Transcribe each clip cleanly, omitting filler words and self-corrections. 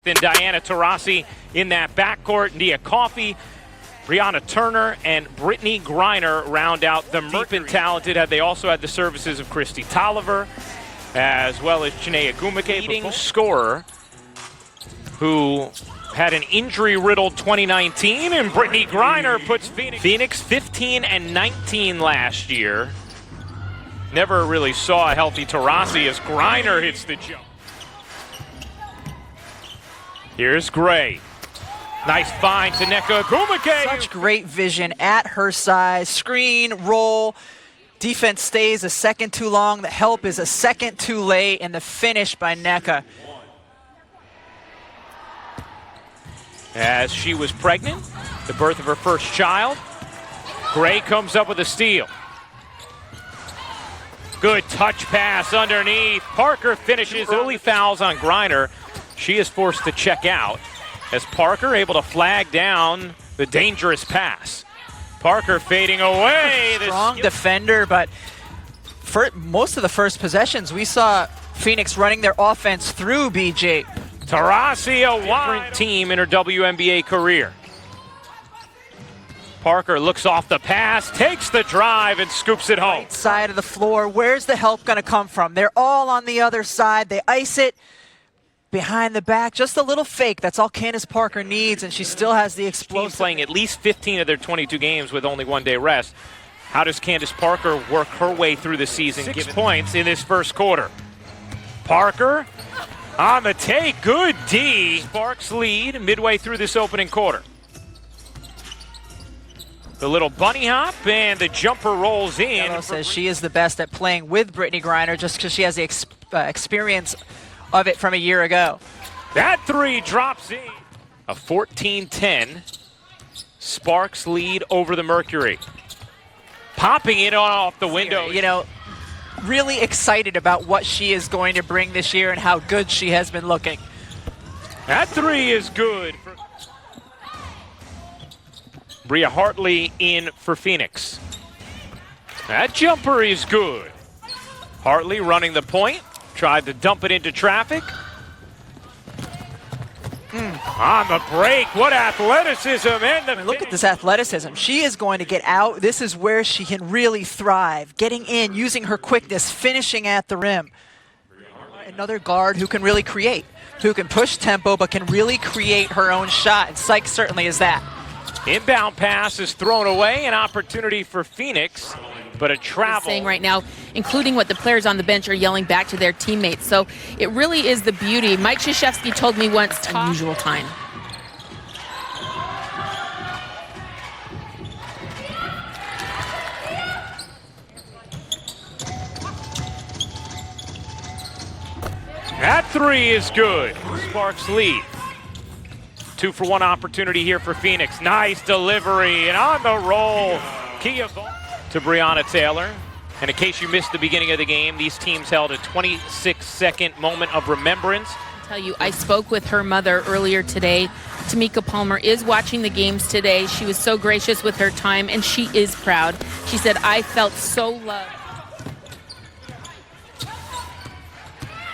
Then Diana Taurasi in that backcourt. Nia Coffey, Brianna Turner, and Brittany Griner round out the Mercury. Deep and talented. They also had the services of Christy Tolliver, as well as Chinea Gumake, leading scorer, who had an injury-riddled 2019, and Brittany Griner puts Phoenix 15 and 19 last year. Never really saw a healthy Taurasi as Griner hits the jump. Here's Gray. Nice find to Nneka Ogwumike. Such great vision at her size. Screen, roll. Defense stays a second too long. The help is a second too late. And the finish by Nneka. As she was pregnant, the birth of her first child, Gray comes up with a steal. Good touch pass underneath. Parker finishes. Early fouls on Griner. She is forced to check out as Parker able to flag down the dangerous pass. Parker fading away. Strong defender, but for most of the first possessions, we saw Phoenix running their offense through BJ. Taurasi, a wide team in her WNBA career. Parker looks off the pass, takes the drive, and scoops it home. Right side of the floor, where's the help going to come from? They're all on the other side. They ice it behind the back, just a little fake. That's all Candace Parker needs, and she still has the explosive. Playing at least 15 of their 22 games with only 1 day rest. How does Candace Parker work her way through the season? 6 points in this first quarter. Parker on the take, good D. Sparks lead midway through this opening quarter. The little bunny hop and the jumper rolls in. Gallo says she is the best at playing with Brittany Griner just because she has the experience of it from a year ago. That three drops in. A 14-10 Sparks lead over the Mercury. Popping it off the window. You know, really excited about what she is going to bring this year and how good she has been looking. That three is good. Bria Hartley in for Phoenix. That jumper is good. Hartley running the point. Tried to dump it into traffic. On the break, what athleticism. And look at this athleticism. She is going to get out. This is where she can really thrive. Getting in, using her quickness, finishing at the rim. Another guard who can really create, who can push tempo, but can really create her own shot. And Sykes certainly is that. Inbound pass is thrown away, an opportunity for Phoenix, but a travel. Saying right now, including what the players on the bench are yelling back to their teammates. So it really is the beauty. Mike Krzyzewski told me once, unusual time. That three is good. Sparks lead. 2-for-1 opportunity here for Phoenix. Nice delivery and on the roll. Kia to Breonna Taylor. And in case you missed the beginning of the game, these teams held a 26-second moment of remembrance. I'll tell you, I spoke with her mother earlier today. Tamika Palmer is watching the games today. She was so gracious with her time, and she is proud. She said, I felt so loved.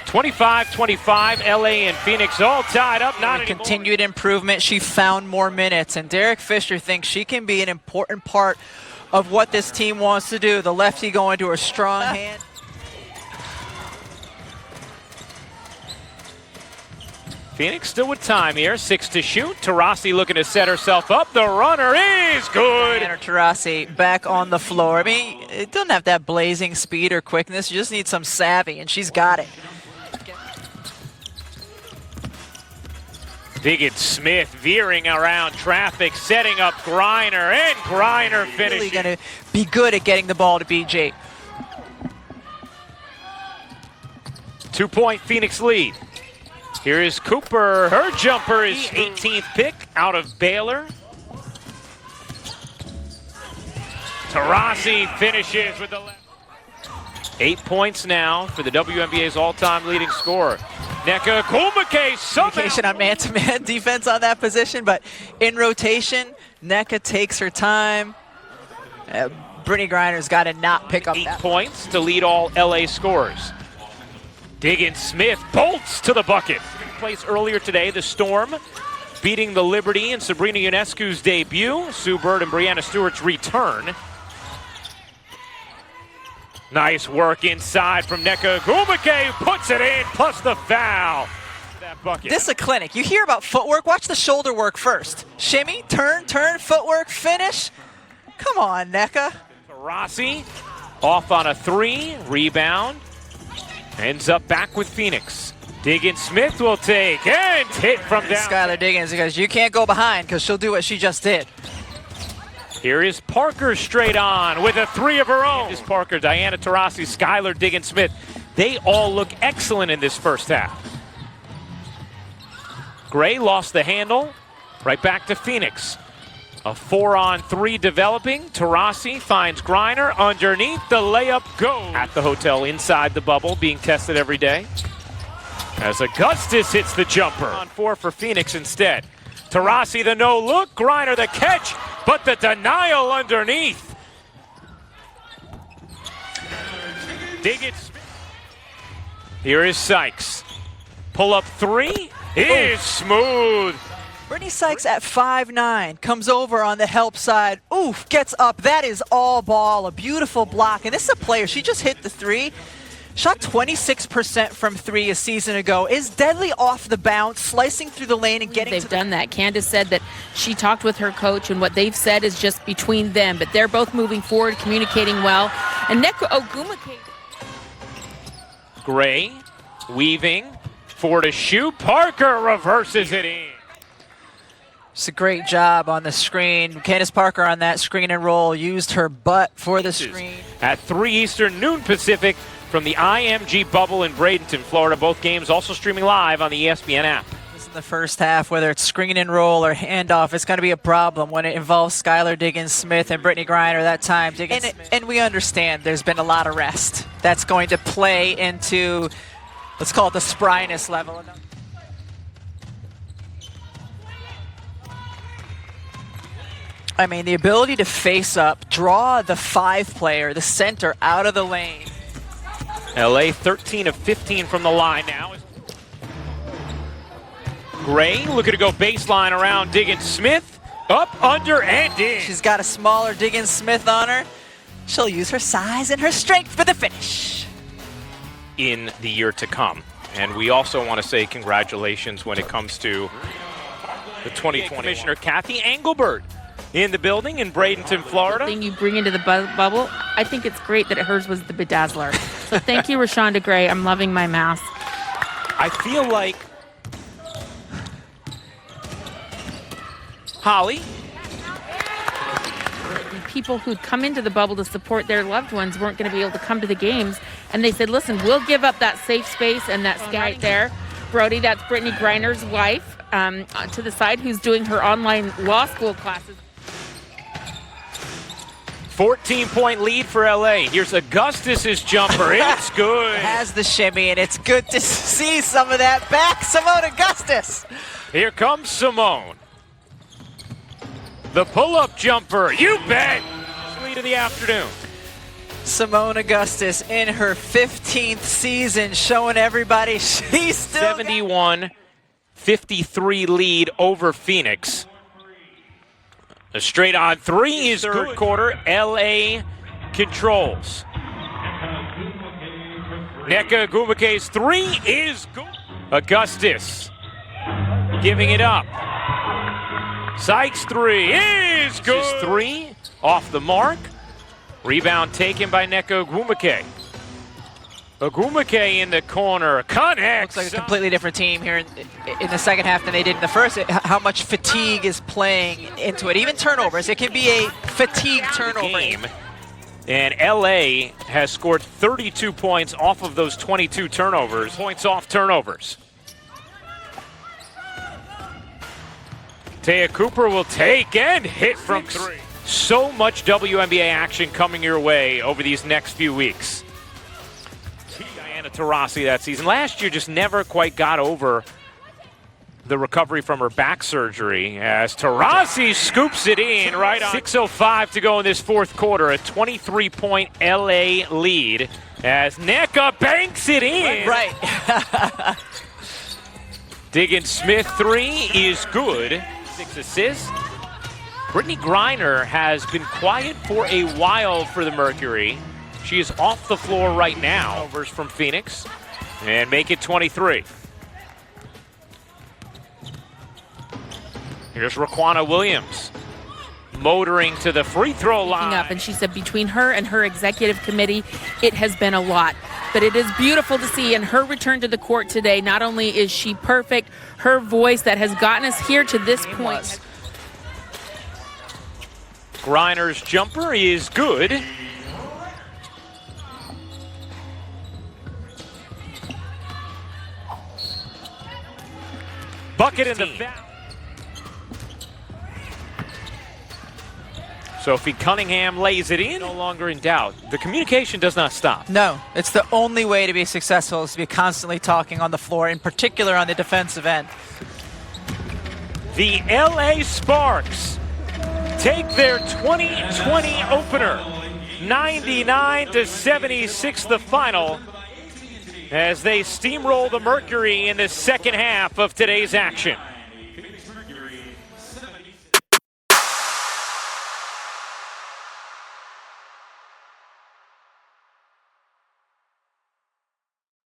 25-25, LA and Phoenix all tied up. Not continued improvement. She found more minutes, and Derek Fisher thinks she can be an important part of what this team wants to do. The lefty going to her strong hand. Phoenix still with time here. 6 to shoot. Taurasi looking to set herself up. The runner is good. And Taurasi back on the floor. I mean, it doesn't have that blazing speed or quickness. You just need some savvy, and she's got it. Diggins Smith veering around traffic, setting up Griner, and Griner finishing. Really going to be good at getting the ball to BJ. 2-point Phoenix lead. Here is Cooper. Her jumper is 18th pick out of Baylor. Taurasi finishes with the left. 8 points now for the WNBA's all-time leading scorer. Nneka Ogwumike somehow. On man-to-man defense on that position, but in rotation, Nneka takes her time. Brittany Griner's got to not pick up 8 that. points to lead all LA scorers. Diggins Smith bolts to the bucket. place earlier today. The Storm beating the Liberty in Sabrina Ionescu's debut. Sue Bird and Brianna Stewart's return. Nice work inside from Nneka Ogwumike, who puts it in, plus the foul. That bucket. This is a clinic. You hear about footwork, watch the shoulder work first. Shimmy, turn, footwork, finish. Come on, Nneka. Taurasi off on a 3, rebound. Ends up back with Phoenix. Diggins Smith will take and hit from down. Skylar Diggins, because you can't go behind because she'll do what she just did. Here is Parker straight on with a 3 of her own. This Parker, Diana Taurasi, Skylar Diggins Smith. They all look excellent in this first half. Gray lost the handle. Right back to Phoenix. A 4-on-3 developing. Taurasi finds Griner underneath. The layup goes. At the hotel inside the bubble, being tested every day. As Augustus hits the jumper. On 4 for Phoenix instead. Taurasi the no look. Griner the catch, but the denial underneath. Diggins. Here is Sykes. Pull up 3 is smooth. Brittany Sykes at 5'9", comes over on the help side. Oof, gets up. That is all ball. A beautiful block. And this is a player. She just hit the 3. Shot 26% from 3 a season ago. Is deadly off the bounce, slicing through the lane and getting They've done that. Candace said that she talked with her coach, and what they've said is just between them. But they're both moving forward, communicating well. And Nneka Ogwumike. Gray weaving. 4 to shoot. Parker reverses it in. It's a great job on the screen. Candace Parker on that screen and roll used her butt for the screen. At 3 Eastern, noon Pacific from the IMG Bubble in Bradenton, Florida. Both games also streaming live on the ESPN app. This is the first half, whether it's screen and roll or handoff, it's going to be a problem when it involves Skylar Diggins Smith and Brittany Griner that time. And we understand there's been a lot of rest. That's going to play into, let's call it the spryness level. I mean, the ability to face up, draw the 5 player, the center, out of the lane. LA 13 of 15 from the line now. Gray looking to go baseline around Diggins Smith. Up, under, and in. She's got a smaller Diggins Smith on her. She'll use her size and her strength for the finish. In the year to come. And we also want to say congratulations when it comes to the 2020 Commissioner Kathy Engelbert in the building in Bradenton, Florida. Thing you bring into the bubble, I think it's great that hers was the bedazzler. So thank you, Rashonda Gray. I'm loving my mask. I feel like Holly. People who'd come into the bubble to support their loved ones weren't going to be able to come to the games. And they said, listen, we'll give up that safe space and that sky right there. Brody, that's Brittany Griner's wife to the side, who's doing her online law school classes. 14-point lead for LA. Here's Augustus's jumper. It's good. Has the shimmy, and it's good to see some of that back. Simone Augustus. Here comes Simone. The pull-up jumper. You bet. Lead of the afternoon. Simone Augustus in her 15th season, showing everybody she's still 71-53 lead over Phoenix. A straight on 3 is third quarter. LA controls. Nneka Ogwumike's 3 is good. Augustus giving it up. Sykes' 3 is good. 3 off the mark. Rebound taken by Nneka Ogwumike. Ogwumike in the corner. Connects. Looks like a completely different team here in the second half than they did in the first. How much fatigue is playing into it. Even turnovers. It can be a fatigue turnover. Game. And LA has scored 32 points off of those 22 turnovers. Points off turnovers. Taya Cooper will take and hit from 3. So much WNBA action coming your way over these next few weeks. Diana Taurasi that season. Last year just never quite got over the recovery from her back surgery as Taurasi scoops it in right on. 6:05 to go in this fourth quarter. A 23-point LA lead as Nneka banks it in. Right. Diggins-Smith 3 is good. 6 assists. Brittany Griner has been quiet for a while for the Mercury. She is off the floor right now. Overs from Phoenix and make it 23. Here's Raquana Williams motoring to the free throw line. Up, and she said between her and her executive committee, it has been a lot. But it is beautiful to see in her return to the court today. Not only is she perfect, her voice that has gotten us here to this point. Griner's jumper is good. Bucket in the foul. Sophie Cunningham lays it in. No longer in doubt. The communication does not stop. No, it's the only way to be successful is to be constantly talking on the floor, in particular on the defensive end. The LA Sparks take their 2020 opener, 99-76 the final, as they steamroll the Mercury in the second half of today's action.